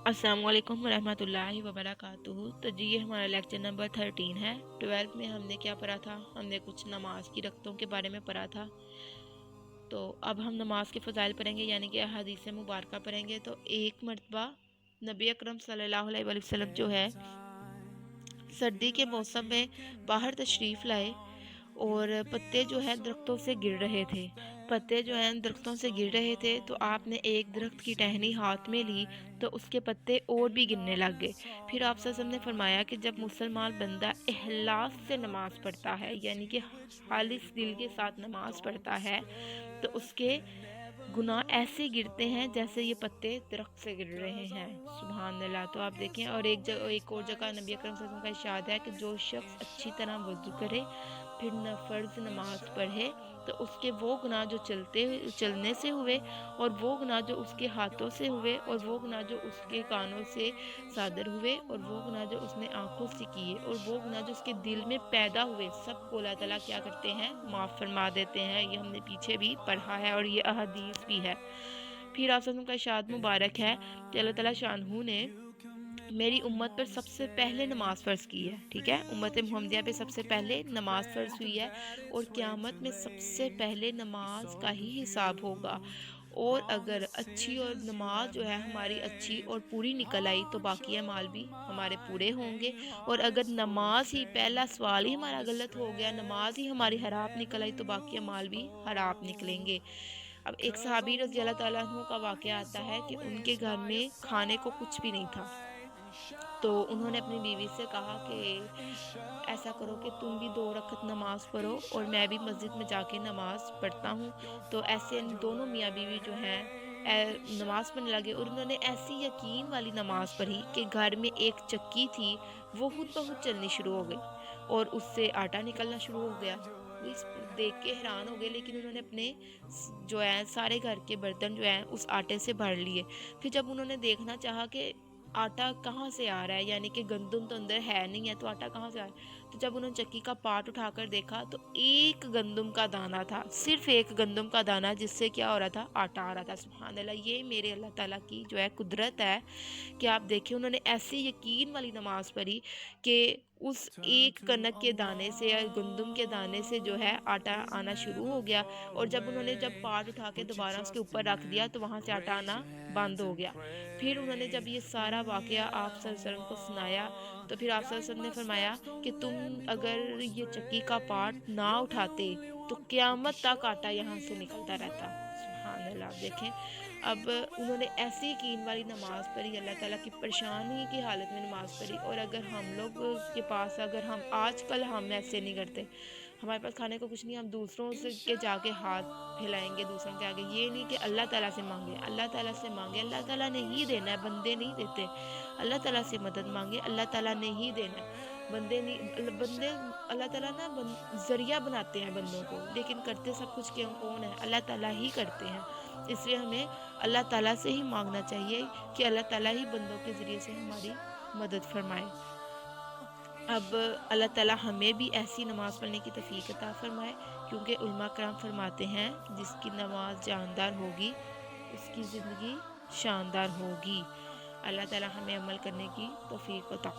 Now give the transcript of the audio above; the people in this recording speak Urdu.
السلام علیکم ورحمۃ اللہ وبرکاتہ۔ تو جی یہ ہمارا لیکچر نمبر 13 ہے۔ 12 میں ہم نے کیا پڑھا تھا؟ ہم نے کچھ نماز کی رکعتوں کے بارے میں پڑھا تھا۔ تو اب ہم نماز کے فضائل پڑھیں گے، یعنی کہ احادیث مبارکہ پڑھیں گے۔ تو ایک مرتبہ نبی اکرم صلی اللہ علیہ وآلہ وسلم جو ہے سردی کے موسم میں باہر تشریف لائے، اور پتے جو ہیں درختوں سے گر رہے تھے تو آپ نے ایک درخت کی ٹہنی ہاتھ میں لی تو اس کے پتے اور بھی گرنے لگ گئے۔ پھر آپ صلی اللہ علیہ وسلم نے فرمایا کہ جب مسلمان بندہ اخلاص سے نماز پڑھتا ہے، یعنی کہ خالص دل کے ساتھ نماز پڑھتا ہے، تو اس کے گناہ ایسے گرتے ہیں جیسے یہ پتے درخت سے گر رہے ہیں۔ سبحان اللہ۔ تو آپ دیکھیں، اور ایک اور جگہ نبی اکرم صلی اللہ علیہ وسلم کا ارشاد ہے کہ جو شخص اچھی طرح وضو کرے پھر فرض نماز پڑھے تو اس کے وہ گناہ جو چلنے سے ہوئے، اور وہ گناہ جو اس کے ہاتھوں سے ہوئے، اور وہ گناہ جو اس کے کانوں سے صادر ہوئے، اور وہ گناہ جو اس نے آنکھوں سے کیے، اور وہ گناہ جو اس کے دل میں پیدا ہوئے، سب کو اللہ تعالیٰ کیا کرتے ہیں؟ معاف فرما دیتے ہیں۔ یہ ہم نے پیچھے بھی پڑھا ہے اور یہ احادیث بھی ہے۔ پھر آپ کا ارشاد مبارک ہے کہ اللہ تعالیٰ شانہ نے میری امت پر سب سے پہلے نماز فرض کی ہے، ٹھیک ہے؟ امت محمدیہ پہ سب سے پہلے نماز فرض ہوئی ہے، اور قیامت میں سب سے پہلے نماز کا ہی حساب ہوگا۔ اور اگر اچھی اور نماز جو ہے ہماری اچھی اور پوری نکل آئی تو باقی اعمال بھی ہمارے پورے ہوں گے، اور اگر نماز ہی پہلا سوال ہی ہمارا غلط ہو گیا، نماز ہی ہماری خراب نکل آئی تو باقی اعمال بھی خراب نکلیں گے۔ اب ایک صحابی رضی اللہ تعالیٰ عنہ کا واقعہ آتا ہے کہ ان کے گھر میں کھانے کو کچھ بھی نہیں تھا، تو انہوں نے اپنی بیوی سے کہا کہ ایسا کرو کہ تم بھی 2 رکعت نماز پڑھو اور میں بھی مسجد میں جا کے نماز پڑھتا ہوں۔ تو ایسے دونوں میاں بیوی جو ہیں نماز پڑھنے لگے، اور انہوں نے ایسی یقین والی نماز پڑھی کہ گھر میں ایک چکی تھی، وہ خود بخود چلنی شروع ہو گئی اور اس سے آٹا نکلنا شروع ہو گیا۔ دیکھ کے حیران ہو گئے، لیکن انہوں نے اپنے جو ہے سارے گھر کے برتن جو ہیں اس آٹے سے بھر لیے۔ پھر جب انہوں نے دیکھنا چاہا کہ آٹا کہاں سے آ رہا ہے، یعنی کہ گندم تو اندر ہے نہیں ہے تو آٹا کہاں سے آ رہا ہے، تو جب انہوں نے چکی کا پارٹ اٹھا کر دیکھا تو ایک گندم کا دانہ تھا، صرف ایک گندم کا دانہ، جس سے کیا ہو رہا تھا؟ آٹا آ رہا تھا۔ سبحان اللہ۔ یہ میرے اللہ تعالیٰ کی جو ہے قدرت ہے کہ آپ دیکھیں انہوں نے ایسی یقین والی نماز پڑھی کہ اس ایک کنک کے دانے سے یا گندم کے دانے سے جو ہے آٹا آنا شروع ہو گیا، اور جب انہوں نے پارٹ اٹھا کے دوبارہ اس کے اوپر رکھ دیا تو وہاں سے آٹا آنا بند ہو گیا۔ پھر انہوں نے جب یہ سارا واقعہ آپ صلی اللہ علیہ وسلم کو سنایا تو پھر آپ صلی اللہ علیہ وسلم نے فرمایا کہ تم اگر یہ چکی کا پارٹ نہ اٹھاتے تو قیامت تک آٹا یہاں سے نکلتا رہتا۔ سبحان اللہ۔ آپ دیکھیں، اب انہوں نے ایسی یقین والی نماز پڑھی، اللہ تعالیٰ کی پریشانی کی حالت میں نماز پڑھی، اور اگر ہم لوگ کے پاس اگر ہم آج کل ہم ایسے نہیں کرتے، ہمارے پاس کھانے کو کچھ نہیں، ہم دوسروں سے کے جا کے ہاتھ پھیلائیں گے دوسروں کے آگے۔ یہ نہیں کہ اللہ تعالیٰ سے مانگے، اللہ تعالیٰ سے مانگے، اللہ تعالیٰ نے ہی دینا ہے، بندے نہیں دیتے۔ اللہ تعالیٰ سے مدد مانگے، اللہ تعالیٰ نے ہی دینا ہے، بندے نہیں۔ بندے اللہ تعالیٰ نا ذریعہ بناتے ہیں بندوں کو، لیکن کرتے سب کچھ کون ہے؟ اللہ تعالیٰ ہی کرتے ہیں۔ اس لیے ہمیں اللہ تعالیٰ سے ہی مانگنا چاہیے کہ اللہ تعالیٰ ہی بندوں کے ذریعے سے ہماری مدد فرمائے۔ اب اللہ تعالیٰ ہمیں بھی ایسی نماز پڑھنے کی توفیق عطا فرمائے، کیونکہ علماء کرام فرماتے ہیں جس کی نماز جاندار ہوگی اس کی زندگی شاندار ہوگی۔ اللہ تعالیٰ ہمیں عمل کرنے کی توفیق عطا